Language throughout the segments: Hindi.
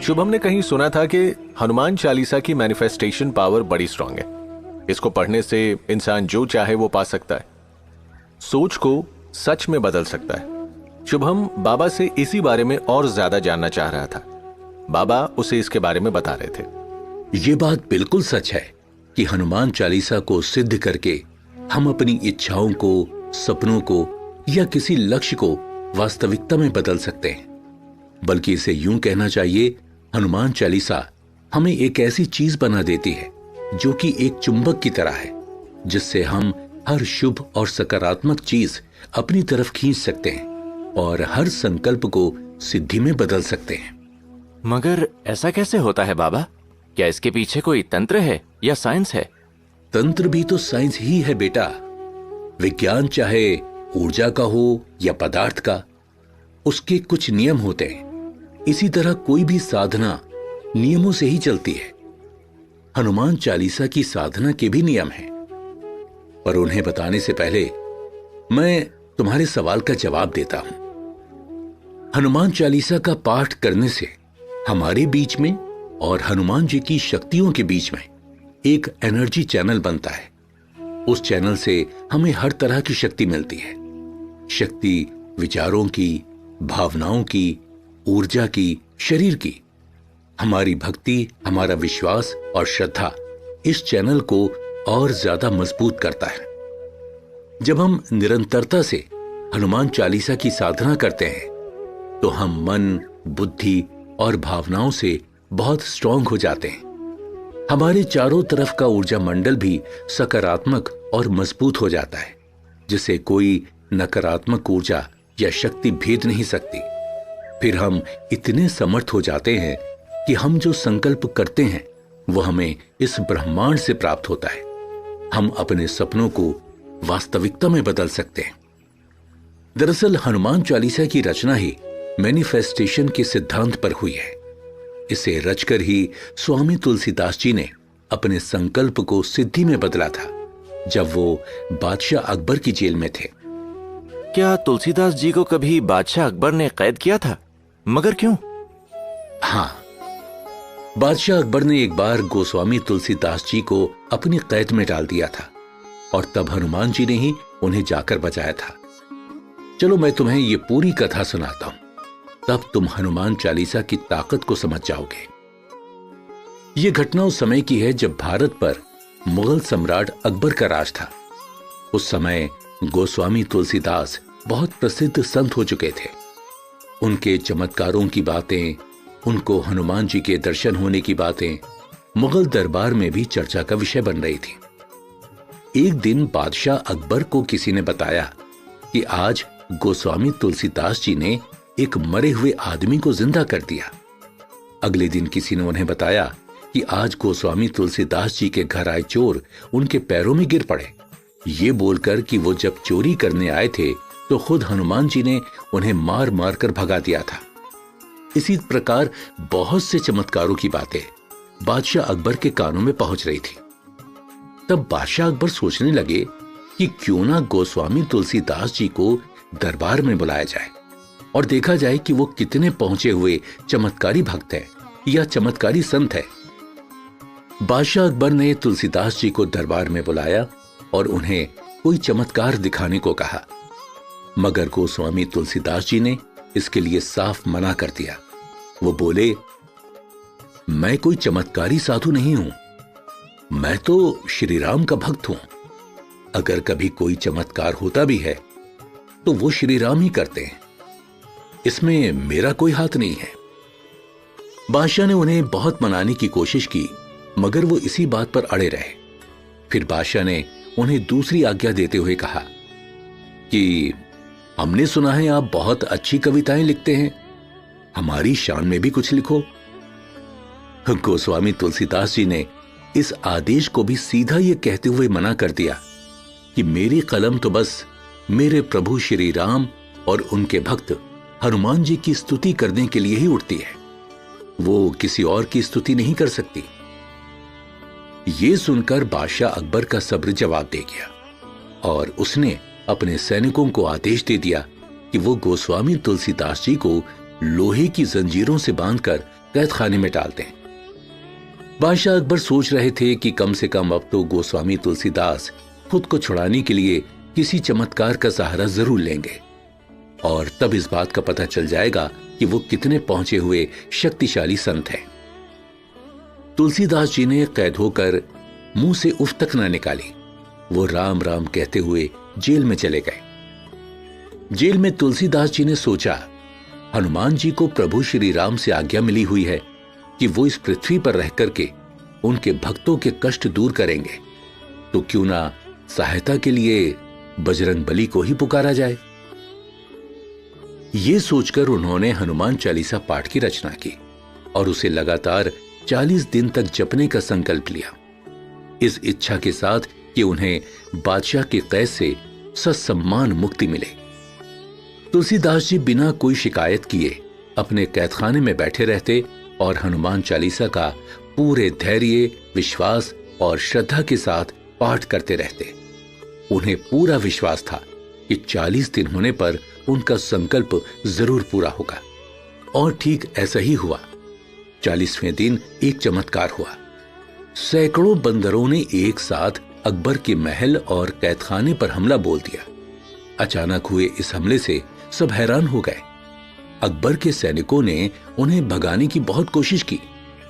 शुभम ने कहीं सुना था कि हनुमान चालीसा की मैनिफेस्टेशन पावर बड़ी स्ट्रांग है। इसको पढ़ने से इंसान जो चाहे वो पा सकता है, सोच को सच में बदल सकता है। शुभम बाबा से इसी बारे में और ज्यादा जानना चाह रहा था। बाबा उसे इसके बारे में बता रहे थे। ये बात बिल्कुल सच है कि हनुमान चालीसा को सिद्ध करके हम अपनी इच्छाओं को, सपनों को या किसी लक्ष्य को वास्तविकता में बदल सकते हैं। बल्कि इसे यूं कहना चाहिए, हनुमान चालीसा हमें एक ऐसी चीज बना देती है जो कि एक चुंबक की तरह है, जिससे हम हर शुभ और सकारात्मक चीज अपनी तरफ खींच सकते हैं और हर संकल्प को सिद्धि में बदल सकते हैं। मगर ऐसा कैसे होता है बाबा? क्या इसके पीछे कोई तंत्र है या साइंस है? तंत्र भी तो साइंस ही है बेटा। विज्ञान चाहे ऊर्जा का हो या पदार्थ का, उसके कुछ नियम होते हैं। इसी तरह कोई भी साधना नियमों से ही चलती है। हनुमान चालीसा की साधना के भी नियम हैं, पर उन्हें बताने से पहले मैं तुम्हारे सवाल का जवाब देता हूं। हनुमान चालीसा का पाठ करने से हमारे बीच में और हनुमान जी की शक्तियों के बीच में एक एनर्जी चैनल बनता है। उस चैनल से हमें हर तरह की शक्ति मिलती है। शक्ति विचारों की, भावनाओं की, ऊर्जा की, शरीर की। हमारी भक्ति, हमारा विश्वास और श्रद्धा इस चैनल को और ज्यादा मजबूत करता है। जब हम निरंतरता से हनुमान चालीसा की साधना करते हैं तो हम मन, बुद्धि और भावनाओं से बहुत स्ट्रांग हो जाते हैं। हमारे चारों तरफ का ऊर्जा मंडल भी सकारात्मक और मजबूत हो जाता है, जिसे कोई नकारात्मक ऊर्जा या शक्ति भेद नहीं सकती। फिर हम इतने समर्थ हो जाते हैं कि हम जो संकल्प करते हैं वो हमें इस ब्रह्मांड से प्राप्त होता है। हम अपने सपनों को वास्तविकता में बदल सकते हैं। दरअसल हनुमान चालीसा की रचना ही मैनिफेस्टेशन के सिद्धांत पर हुई है। इसे रचकर ही स्वामी तुलसीदास जी ने अपने संकल्प को सिद्धि में बदला था, जब वो बादशाह अकबर की जेल में थे। क्या तुलसीदास जी को कभी बादशाह अकबर ने कैद किया था? मगर क्यों? हाँ, बादशाह अकबर ने एक बार गोस्वामी तुलसीदास जी को अपनी कैद में डाल दिया था और तब हनुमान जी ने ही उन्हें जाकर बचाया था। चलो मैं तुम्हें ये पूरी कथा सुनाता हूं, तब तुम हनुमान चालीसा की ताकत को समझ जाओगे। यह घटना उस समय की है जब भारत पर मुगल सम्राट अकबर का राज था। उस समय गोस्वामी तुलसीदास बहुत प्रसिद्ध संत हो चुके थे। उनके चमत्कारों की बातें, उनको हनुमान जी के दर्शन होने की बातें मुगल दरबार में भी चर्चा का विषय बन रही थी। एक दिन बादशाह अकबर को किसी ने बताया कि आज गोस्वामी तुलसीदास जी ने एक मरे हुए आदमी को जिंदा कर दिया। अगले दिन किसी ने उन्हें बताया कि आज गोस्वामी तुलसीदास जी के घर आए चोर उनके पैरों में गिर पड़े, ये बोलकर कि वो जब चोरी करने आए थे तो खुद हनुमान जी ने उन्हें मार मार कर भगा दिया था। इसी प्रकार बहुत से चमत्कारों की बातें बादशाह अकबर के कानों में पहुंच रही थी। तब बादशाह अकबर सोचने लगे कि क्यों ना गोस्वामी तुलसीदास जी को दरबार में बुलाया जाए और देखा जाए कि वो कितने पहुंचे हुए चमत्कारी भक्त है या चमत्कारी संत है। बादशाह अकबर ने तुलसीदास जी को दरबार में बुलाया और उन्हें कोई चमत्कार दिखाने को कहा, मगर गोस्वामी तुलसीदास जी ने इसके लिए साफ मना कर दिया। वो बोले, मैं कोई चमत्कारी साधु नहीं हूं, मैं तो श्री राम का भक्त हूं। अगर कभी कोई चमत्कार होता भी है तो वो श्री राम ही करते हैं, इसमें मेरा कोई हाथ नहीं है। बादशाह ने उन्हें बहुत मनाने की कोशिश की, मगर वो इसी बात पर अड़े रहे। फिर बादशाह ने उन्हें दूसरी आज्ञा देते हुए कहा कि हमने सुना है आप बहुत अच्छी कविताएं लिखते हैं, हमारी शान में भी कुछ लिखो। गोस्वामी तुलसीदास जी ने इस आदेश को भी सीधा ये कहते हुए मना कर दिया कि मेरी कलम तो बस मेरे प्रभु श्री राम और उनके भक्त हनुमान जी की स्तुति करने के लिए ही उठती है, वो किसी और की स्तुति नहीं कर सकती। ये सुनकर बादशाह अकबर का सब्र जवाब दे गया और उसने अपने सैनिकों को आदेश दे दिया कि वो गोस्वामी तुलसीदास जी को लोहे की जंजीरों से बांधकर कैद खाने में डाल दें। बादशाह अकबर सोच रहे थे कि कम से कम अब तो गोस्वामी तुलसीदास खुद को छुड़ाने के लिए किसी चमत्कार का सहारा जरूर लेंगे, और तब इस बात का पता चल जाएगा कि वो कितने पहुंचे हुए शक्तिशाली संत हैं। तुलसीदास जी ने कैद होकर मुंह से उफ तक न निकाली। वो राम राम कहते हुए जेल में चले गए। जेल में तुलसीदास जी ने सोचा, हनुमान जी को प्रभु श्री राम से आज्ञा मिली हुई है कि वो इस पृथ्वी पर रह करके उनके भक्तों के कष्ट दूर करेंगे, तो क्यों ना सहायता के लिए बजरंग बली को ही पुकारा जाए। ये सोचकर उन्होंने हनुमान चालीसा पाठ की रचना की और उसे लगातार 40 दिन तक जपने का संकल्प लिया, इस इच्छा के साथ कि उन्हें बादशाह के कैद से ससम्मान मुक्ति मिले। तुलसीदास जी बिना कोई शिकायत किए अपने कैदखाने में बैठे रहते और हनुमान चालीसा का पूरे धैर्य, विश्वास और श्रद्धा के साथ पाठ करते रहते। उन्हें पूरा विश्वास था कि 40 दिन होने पर उनका संकल्प जरूर पूरा होगा, और ठीक ऐसा ही हुआ। 40वें दिन एक चमत्कार हुआ। सैकड़ों बंदरों ने एक साथ अकबर के महल और कैदखाने पर हमला बोल दिया। अचानक हुए इस हमले से सब हैरान हो गए। अकबर के सैनिकों ने उन्हें भगाने की बहुत कोशिश की,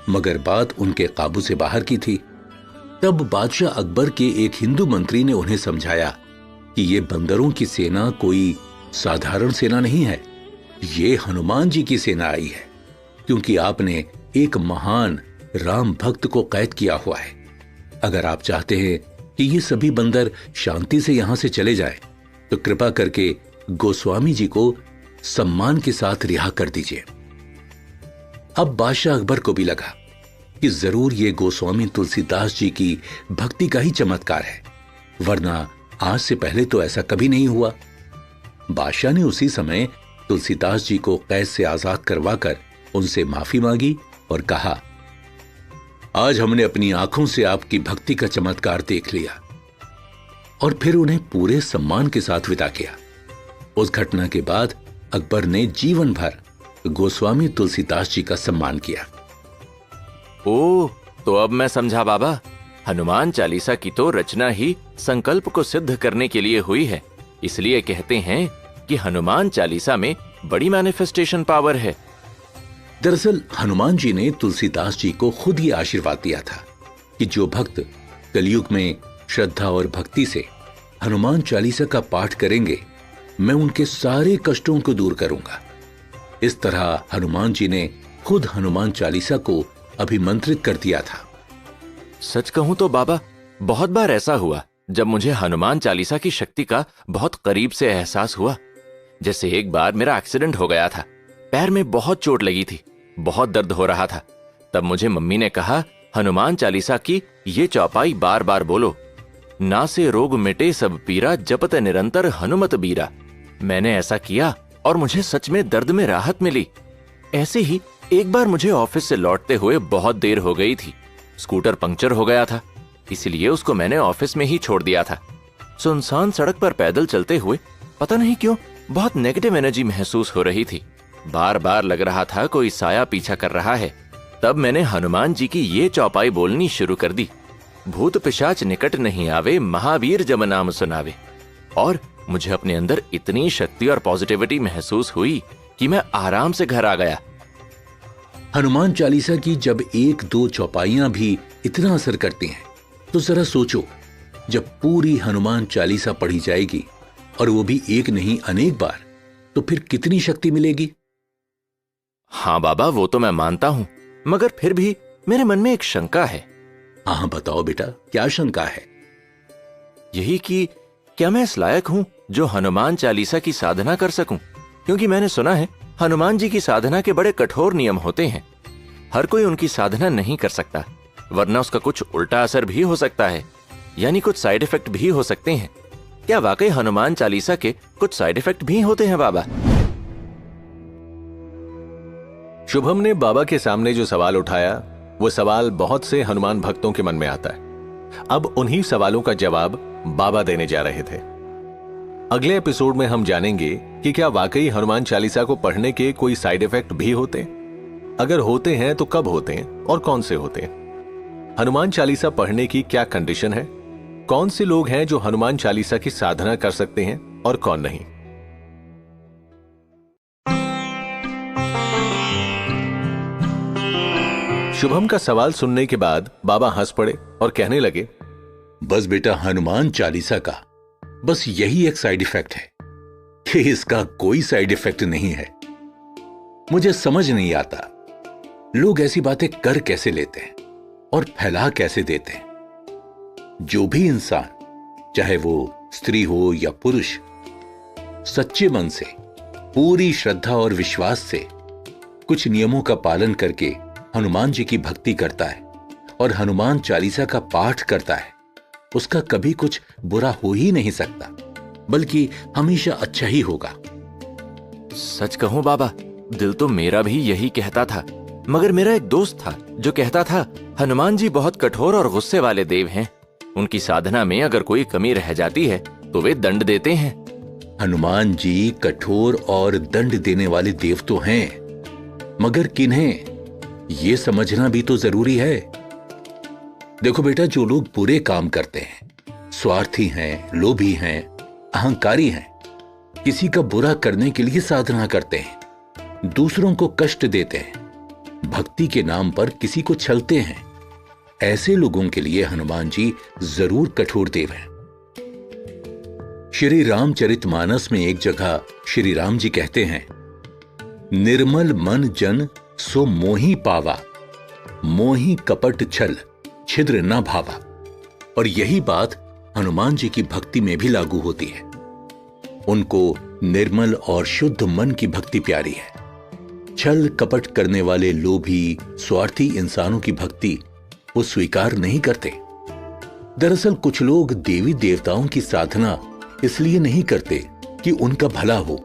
मगर बात उनके काबू से बाहर की थी। तब बादशाह अकबर के एक हिंदू मंत्री ने उन्हें समझाया कि ये बंदरों की सेना कोई साधारण सेना नहीं है, ये हनुमान जी की सेना आई है, क्योंकि आपने एक महान राम भक्त को कैद किया हुआ है। अगर आप चाहते हैं कि ये सभी बंदर शांति से यहां से चले जाएं, तो कृपा करके गोस्वामी जी को सम्मान के साथ रिहा कर दीजिए। अब बादशाह अकबर को भी लगा कि जरूर ये गोस्वामी तुलसीदास जी की भक्ति का ही चमत्कार है, वरना आज से पहले तो ऐसा कभी नहीं हुआ। बादशाह ने उसी समय तुलसीदास जी को कैद से आजाद करवाकर उनसे माफी मांगी और कहा, आज हमने अपनी आंखों से आपकी भक्ति का चमत्कार देख लिया, और फिर उन्हें पूरे सम्मान के साथ विदा किया। उस घटना के बाद अकबर ने जीवन भर गोस्वामी तुलसीदास जी का सम्मान किया। ओह, तो अब मैं समझा बाबा, हनुमान चालीसा की तो रचना ही संकल्प को सिद्ध करने के लिए हुई है। इसलिए कहते हैं कि हनुमान चालीसा में बड़ी मैनिफेस्टेशन पावर है। दरअसल हनुमान जी ने तुलसीदास जी को खुद ही आशीर्वाद दिया था कि जो भक्त कलयुग में श्रद्धा और भक्ति से हनुमान चालीसा का पाठ करेंगे, मैं उनके सारे कष्टों को दूर करूंगा। इस तरह हनुमान जी ने खुद हनुमान चालीसा को अभिमंत्रित कर दिया था। सच कहूं तो बाबा, बहुत बार ऐसा हुआ जब मुझे हनुमान चालीसा की शक्ति का बहुत करीब से एहसास हुआ। जैसे एक बार मेरा एक्सीडेंट हो गया था, पैर में बहुत चोट लगी थी, बहुत दर्द हो रहा था। तब मुझे मम्मी ने कहा, हनुमान चालीसा की ये चौपाई बार बार बोलो, ना से रोग मिटे सब पीरा, जपत निरंतर हनुमत बीरा। मैंने ऐसा किया और मुझे सच में दर्द में राहत मिली। ऐसे ही एक बार मुझे ऑफिस से लौटते हुए बहुत देर हो गई थी। स्कूटर पंक्चर हो गया था, इसलिए उसको मैंने ऑफिस में ही छोड़ दिया था। सुनसान सड़क पर पैदल चलते हुए पता नहीं क्यों बहुत नेगेटिव एनर्जी महसूस हो रही थी। बार बार लग रहा था कोई साया पीछा कर रहा है। तब मैंने हनुमान जी की ये चौपाई बोलनी शुरू कर दी, भूत पिशाच निकट नहीं आवे, महावीर जब नाम सुनावे। और मुझे अपने अंदर इतनी शक्ति और पॉजिटिविटी महसूस हुई कि मैं आराम से घर आ गया। हनुमान चालीसा की जब 1-2 चौपाइयां भी इतना असर करती हैं, तो जरा सोचो, जब पूरी हनुमान चालीसा पढ़ी जाएगी, और वो भी एक नहीं अनेक बार, तो फिर कितनी शक्ति मिलेगी। हाँ बाबा, वो तो मैं मानता हूं, मगर फिर भी मेरे मन में एक शंका है। हाँ बताओ बेटा, क्या शंका है। यही कि क्या मैं इस लायक हूं जो हनुमान चालीसा की साधना कर सकूं? क्योंकि मैंने सुना है हनुमान जी की साधना के बड़े कठोर नियम होते हैं। हर कोई उनकी साधना नहीं कर सकता, वरना उसका कुछ उल्टा असर भी हो सकता है, यानी कुछ साइड इफेक्ट भी हो सकते हैं। क्या वाकई हनुमान चालीसा के कुछ साइड इफेक्ट भी होते हैं बाबा? शुभम ने बाबा के सामने जो सवाल उठाया, वो सवाल बहुत से हनुमान भक्तों के मन में आता है। अब उन्हीं सवालों का जवाब बाबा देने जा रहे थे। अगले एपिसोड में हम जानेंगे कि क्या वाकई हनुमान चालीसा को पढ़ने के कोई साइड इफेक्ट भी होते हैं? अगर होते हैं तो कब होते हैं और कौन से होते हैं? हनुमान चालीसा पढ़ने की क्या कंडीशन है? कौन से लोग हैं जो हनुमान चालीसा की साधना कर सकते हैं और कौन नहीं? शुभम का सवाल सुनने के बाद बाबा हंस पड़े और कहने लगे, बस बेटा, हनुमान चालीसा का बस यही एक साइड इफेक्ट है कि इसका कोई साइड इफेक्ट नहीं है। मुझे समझ नहीं आता लोग ऐसी बातें कर कैसे लेते हैं और फैला कैसे देते हैं। जो भी इंसान, चाहे वो स्त्री हो या पुरुष, सच्चे मन से, पूरी श्रद्धा और विश्वास से कुछ नियमों का पालन करके हनुमान जी की भक्ति करता है और हनुमान चालीसा का पाठ करता है, उसका कभी कुछ बुरा हो ही नहीं सकता, बल्कि हमेशा अच्छा ही होगा। सच कहूं बाबा, दिल तो मेरा भी यही कहता था, मगर मेरा एक दोस्त था जो कहता था हनुमान जी बहुत कठोर और गुस्से वाले देव हैं। उनकी साधना में अगर कोई कमी रह जाती है तो वे दंड देते हैं। हनुमान जी कठोर और दंड देने वाले देव तो हैं, मगर किन्हें, ये समझना भी तो जरूरी है। देखो बेटा, जो लोग बुरे काम करते हैं, स्वार्थी हैं, लोभी हैं, अहंकारी हैं, किसी का बुरा करने के लिए साधना करते हैं, दूसरों को कष्ट देते हैं, भक्ति के नाम पर किसी को छलते हैं, ऐसे लोगों के लिए हनुमान जी जरूर कठोर देव हैं। श्री रामचरितमानस में एक जगह श्री राम जी कहते हैं, निर्मल मन जन सो मोही पावा, मोही कपट छल छिद्र न भावा। और यही बात हनुमान जी की भक्ति में भी लागू होती है। उनको निर्मल और शुद्ध मन की भक्ति प्यारी है। छल कपट करने वाले लोभी, स्वार्थी इंसानों की भक्ति वो स्वीकार नहीं करते। दरअसल कुछ लोग देवी देवताओं की साधना इसलिए नहीं करते कि उनका भला हो,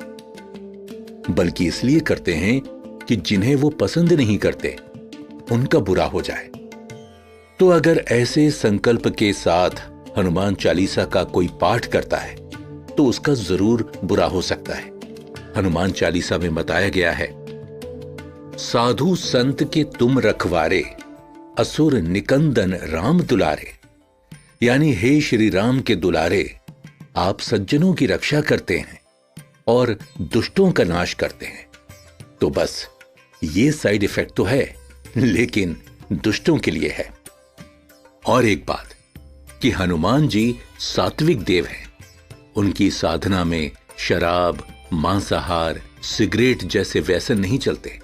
बल्कि इसलिए करते हैं कि जिन्हें वो पसंद नहीं करते उनका बुरा हो जाए। तो अगर ऐसे संकल्प के साथ हनुमान चालीसा का कोई पाठ करता है तो उसका जरूर बुरा हो सकता है। हनुमान चालीसा में बताया गया है, साधु संत के तुम रखवारे, असुर निकंदन राम दुलारे। यानी हे श्री राम के दुलारे, आप सज्जनों की रक्षा करते हैं और दुष्टों का नाश करते हैं। तो बस ये साइड इफेक्ट तो है, लेकिन दुष्टों के लिए है। और एक बात कि हनुमान जी सात्विक देव हैं। उनकी साधना में शराब, मांसाहार, सिगरेट जैसे व्यसन नहीं चलते,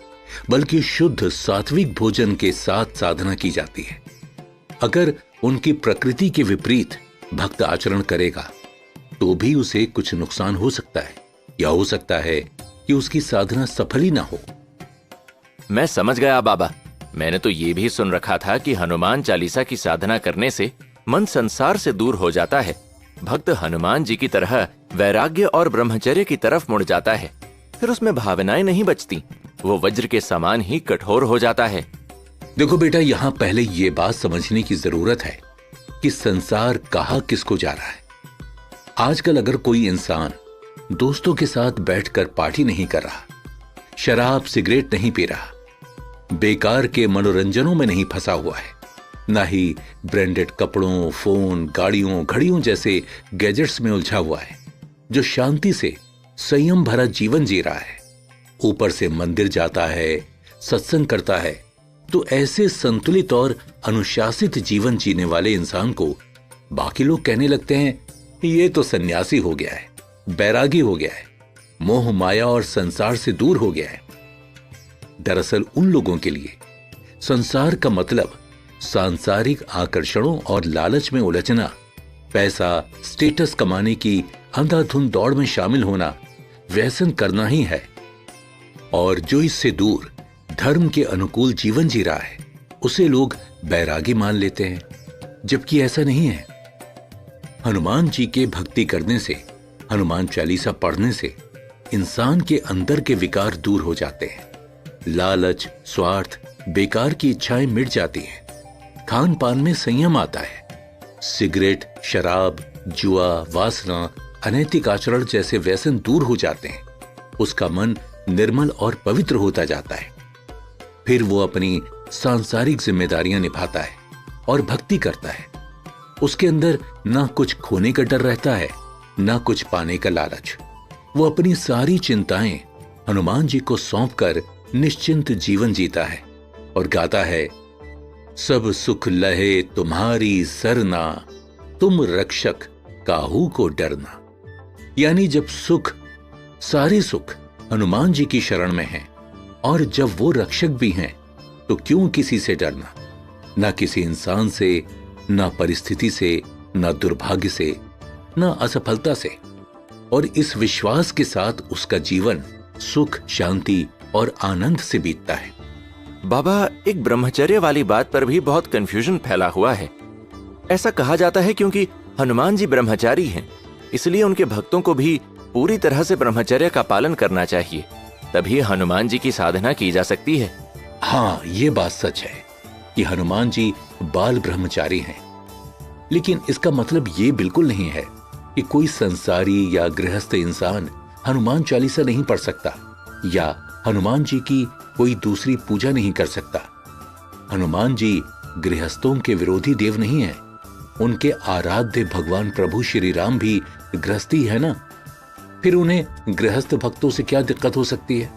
बल्कि शुद्ध सात्विक भोजन के साथ साधना की जाती है। अगर उनकी प्रकृति के विपरीत भक्त आचरण करेगा तो भी उसे कुछ नुकसान हो सकता है, या हो सकता है कि उसकी साधना सफल ही ना हो। मैं समझ गया बाबा। मैंने तो ये भी सुन रखा था कि हनुमान चालीसा की साधना करने से मन संसार से दूर हो जाता है, भक्त हनुमान जी की तरह वैराग्य और ब्रह्मचर्य की तरफ मुड़ जाता है, फिर उसमें भावनाएं नहीं बचती, वो वज्र के समान ही कठोर हो जाता है। देखो बेटा, यहां पहले ये बात समझने की जरूरत है कि संसार कहाँ किसको जा रहा है। आजकल अगर कोई इंसान दोस्तों के साथ बैठकर पार्टी नहीं कर रहा, शराब सिगरेट नहीं पी रहा, बेकार के मनोरंजनों में नहीं फंसा हुआ है, ना ही ब्रांडेड कपड़ों, फोन, गाड़ियों, घड़ियों जैसे गैजेट्स में उलझा हुआ है, जो शांति से संयम भरा जीवन जी रहा है, ऊपर से मंदिर जाता है, सत्संग करता है, तो ऐसे संतुलित और अनुशासित जीवन जीने वाले इंसान को बाकी लोग कहने लगते हैं, ये तो सन्यासी हो गया है, बैरागी हो गया है, मोह माया और संसार से दूर हो गया है। दरअसल उन लोगों के लिए संसार का मतलब सांसारिक आकर्षणों और लालच में उलझना, पैसा स्टेटस कमाने की अंधाधुंध दौड़ में शामिल होना, व्यसन करना ही है। और जो इससे दूर धर्म के अनुकूल जीवन जी रहा है उसे लोग बैरागी मान लेते हैं, जबकि ऐसा नहीं है। हनुमान जी के भक्ति करने से, हनुमान चालीसा पढ़ने से इंसान के अंदर के विकार दूर हो जाते हैं। लालच, स्वार्थ, बेकार की इच्छाएं मिट जाती हैं। खान पान में संयम आता है। सिगरेट, शराब, जुआ, वासना, अनैतिक आचरण जैसे व्यसन दूर हो जाते हैं उसका मन निर्मल और पवित्र होता जाता है। फिर वो अपनी सांसारिक जिम्मेदारियां निभाता है और भक्ति करता है। उसके अंदर ना कुछ खोने का डर रहता है, ना कुछ पाने का लालच। वो अपनी सारी चिंताएं हनुमान जी को सौंपकर निश्चिंत जीवन जीता है और गाता है, सब सुख लहे तुम्हारी सरना, तुम रक्षक काहू को डरना। यानी जब सारे सुख हनुमान जी की शरण में हैं और जब वो रक्षक भी हैं तो क्यों किसी से डरना, ना किसी इंसान से, ना परिस्थिति से, ना दुर्भाग्य से, ना असफलता से। और इस विश्वास के साथ उसका जीवन सुख, शांति और आनंद से बीतता है। बाबा, एक ब्रह्मचर्य वाली बात पर भी बहुत कंफ्यूजन फैला हुआ है। ऐसा कहा जाता है क्योंकि हनुमान जी ब्रह्मचारी हैं, इसलिए उनके भक्तों को भी पूरी तरह से ब्रह्मचर्य का पालन करना चाहिए, तभी हनुमान जी की साधना की जा सकती है। हाँ, ये बात सच है कि हनुमान जी बाल ब्रह्मचारी हैं, लेकिन इसका मतलब ये बिल्कुल नहीं है कि कोई संसारी या गृहस्थ इंसान हनुमान चालीसा नहीं पढ़ सकता या हनुमान जी की कोई दूसरी पूजा नहीं कर सकता। हनुमान जी गृहस्थों के विरोधी देव नहीं है। उनके आराध्य भगवान प्रभु श्री राम भी गृहस्थी है ना, फिर उन्हें गृहस्थ भक्तों से क्या दिक्कत हो सकती है?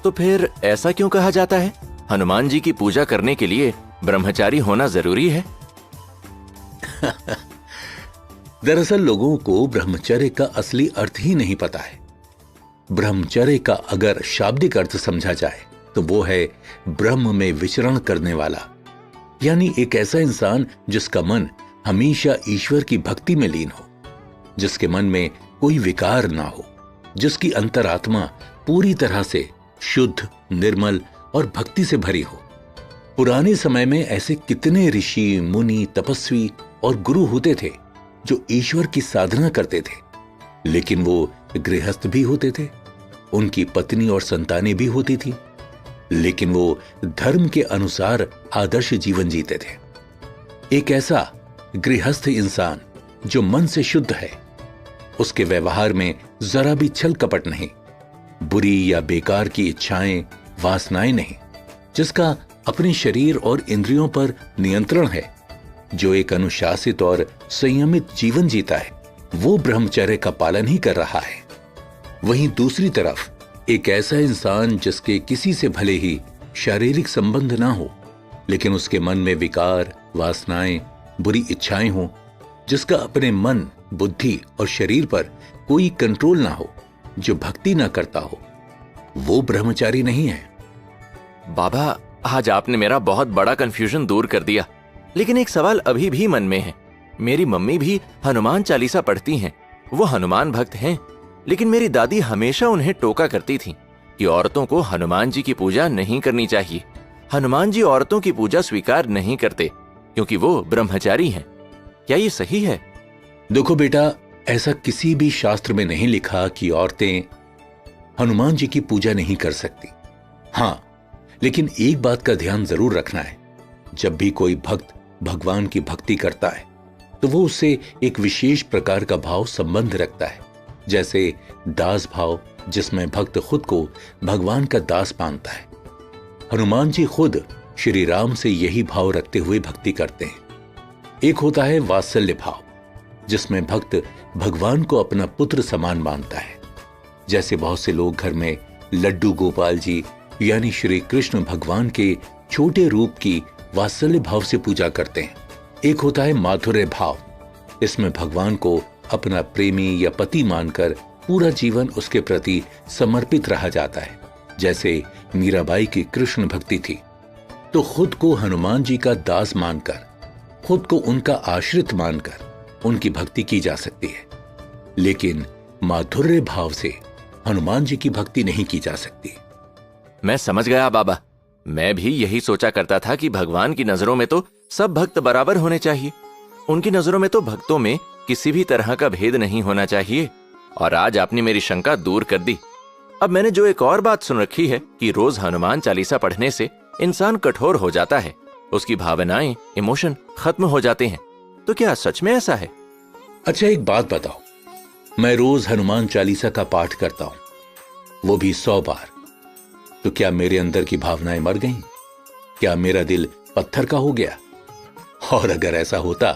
तो फिर ऐसा क्यों कहा जाता है हनुमान जी की पूजा करने के लिए ब्रह्मचारी होना जरूरी है? दरअसल लोगों को ब्रह्मचर्य का असली अर्थ ही नहीं पता है। ब्रह्मचर्य का अगर शाब्दिक अर्थ समझा जाए तो वो है ब्रह्म में विचरण करने वाला, यानी एक ऐसा इंसान जिसका मन हमेशा ईश्वर की भक्ति में लीन हो, जिसके मन में कोई विकार ना हो, जिसकी अंतरात्मा पूरी तरह से शुद्ध, निर्मल और भक्ति से भरी हो। पुराने समय में ऐसे कितने ऋषि, मुनि, तपस्वी और गुरु होते थे जो ईश्वर की साधना करते थे, लेकिन वो गृहस्थ भी होते थे, उनकी पत्नी और संतानें भी होती थी, लेकिन वो धर्म के अनुसार आदर्श जीवन जीते थे। एक ऐसा गृहस्थ इंसान जो मन से शुद्ध है, उसके व्यवहार में जरा भी छल कपट नहीं, बुरी या बेकार की इच्छाएं, वासनाएं नहीं, जिसका अपने शरीर और इंद्रियों पर नियंत्रण है, जो एक अनुशासित और संयमित जीवन जीता है, वो ब्रह्मचर्य का पालन ही कर रहा है। वहीं दूसरी तरफ एक ऐसा इंसान जिसके किसी से भले ही शारीरिक संबंध ना हो, लेकिन उसके मन में विकार, वासनाएं, बुरी इच्छाएं हो, जिसका अपने मन, बुद्धि और शरीर पर कोई कंट्रोल ना हो, जो भक्ति ना करता हो, वो ब्रह्मचारी नहीं है। बाबा, आज आपने मेरा बहुत बड़ा कंफ्यूजन दूर कर दिया, लेकिन एक सवाल अभी भी मन में है। मेरी मम्मी भी हनुमान चालीसा पढ़ती हैं, वो हनुमान भक्त हैं, लेकिन मेरी दादी हमेशा उन्हें टोका करती थी कि औरतों को हनुमान जी की पूजा नहीं करनी चाहिए। हनुमान जी औरतों की पूजा स्वीकार नहीं करते क्योंकि वो ब्रह्मचारी हैं। क्या ये सही है? देखो बेटा, ऐसा किसी भी शास्त्र में नहीं लिखा कि औरतें हनुमान जी की पूजा नहीं कर सकती। हाँ, लेकिन एक बात का ध्यान जरूर रखना है, जब भी कोई भक्त भगवान की भक्ति करता है तो वो उससे एक विशेष प्रकार का भाव संबंध रखता है, जैसे दास भाव, जिसमें भक्त खुद को भगवान का दास मानता है। हनुमान जी खुद श्री राम से यही भाव रखते हुए भक्ति करते हैं। एक होता है वात्सल्य भाव, जिसमें भक्त भगवान को अपना पुत्र समान मानता है, जैसे बहुत से लोग घर में लड्डू गोपाल जी यानी श्री कृष्ण भगवान के छोटे रूप की वात्सल्य भाव से पूजा करते हैं। एक होता है माधुर्य भाव, इसमें भगवान को अपना प्रेमी या पति मानकर पूरा जीवन उसके प्रति समर्पित रहा जाता है, जैसे मीराबाई की कृष्ण भक्ति थी। तो खुद को हनुमान जी का दास मानकर, खुद को उनका आश्रित मानकर उनकी भक्ति की जा सकती है, लेकिन माधुर्य भाव से हनुमान जी की भक्ति नहीं की जा सकती। मैं समझ गया बाबा। मैं भी यही सोचा करता था कि भगवान की नजरों में तो सब भक्त बराबर होने चाहिए, उनकी नजरों में तो भक्तों में किसी भी तरह का भेद नहीं होना चाहिए, और आज आपने मेरी शंका दूर कर दी। अब मैंने जो एक और बात सुन रखी है कि रोज हनुमान चालीसा पढ़ने से इंसान कठोर हो जाता है, उसकी भावनाएं, इमोशन खत्म हो जाते हैं, तो क्या सच में ऐसा है? अच्छा, एक बात बताओ, मैं रोज हनुमान चालीसा का पाठ करता हूं, वो भी 100 बार, तो क्या मेरे अंदर की भावनाएं मर गईं? क्या मेरा दिल पत्थर का हो गया? और अगर ऐसा होता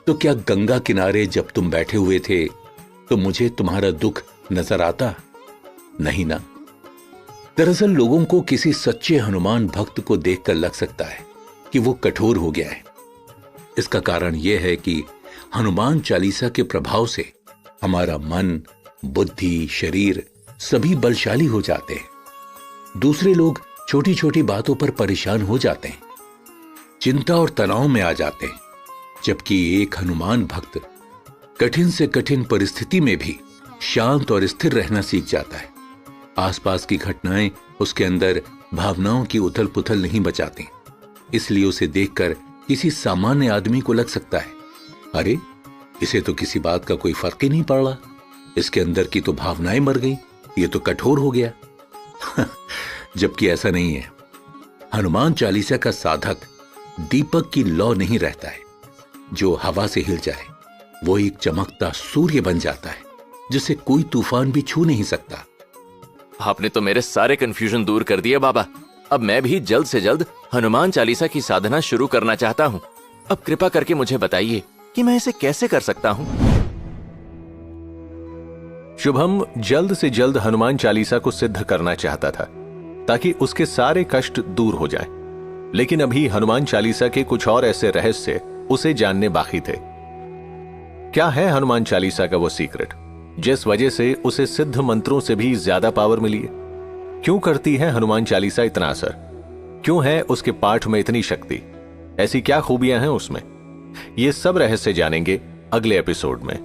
तो क्या गंगा किनारे जब तुम बैठे हुए थे तो मुझे तुम्हारा दुख नजर आता? नहीं ना। दरअसल लोगों को किसी सच्चे हनुमान भक्त को देखकर लग सकता है कि वो कठोर हो गया है। इसका कारण यह है कि हनुमान चालीसा के प्रभाव से हमारा मन, बुद्धि, शरीर सभी बलशाली हो जाते हैं। दूसरे लोग छोटी छोटी बातों पर परेशान हो जाते हैं, चिंता और तनाव में आ जाते हैं, जबकि एक हनुमान भक्त कठिन से कठिन परिस्थिति में भी शांत और स्थिर रहना सीख जाता है। आसपास की घटनाएं उसके अंदर भावनाओं की उथल पुथल नहीं बचाती, इसलिए उसे देखकर किसी सामान्य आदमी को लग सकता है, अरे इसे तो किसी बात का कोई फर्क ही नहीं पड़ रहा, इसके अंदर की तो भावनाएं मर गई, ये तो कठोर हो गया। जबकि ऐसा नहीं है। हनुमान चालीसा का साधक दीपक की लौ नहीं रहता है जो हवा से हिल जाए, वो एक चमकता सूर्य बन जाता है जिसे कोई तूफान भी छू नहीं सकता। आपने तो मेरे सारे कंफ्यूजन दूर कर दिए बाबा। अब मैं भी जल्द से जल्द हनुमान चालीसा की साधना शुरू करना चाहता हूँ। अब कृपा करके मुझे बताइए कि मैं इसे कैसे कर सकता हूँ। शुभम जल्द से जल्द हनुमान चालीसा को सिद्ध करना चाहता था ताकि उसके सारे कष्ट दूर हो जाएं। लेकिन अभी हनुमान चालीसा के कुछ और ऐसे रहस्य उसे जानने बाकी थे। क्या है हनुमान चालीसा का वो सीक्रेट जिस वजह से उसे सिद्ध मंत्रों से भी ज्यादा पावर मिली है? क्यों करती है हनुमान चालीसा इतना असर? क्यों है उसके पाठ में इतनी शक्ति? ऐसी क्या खूबियां हैं उसमें? ये सब रहस्य जानेंगे अगले एपिसोड में।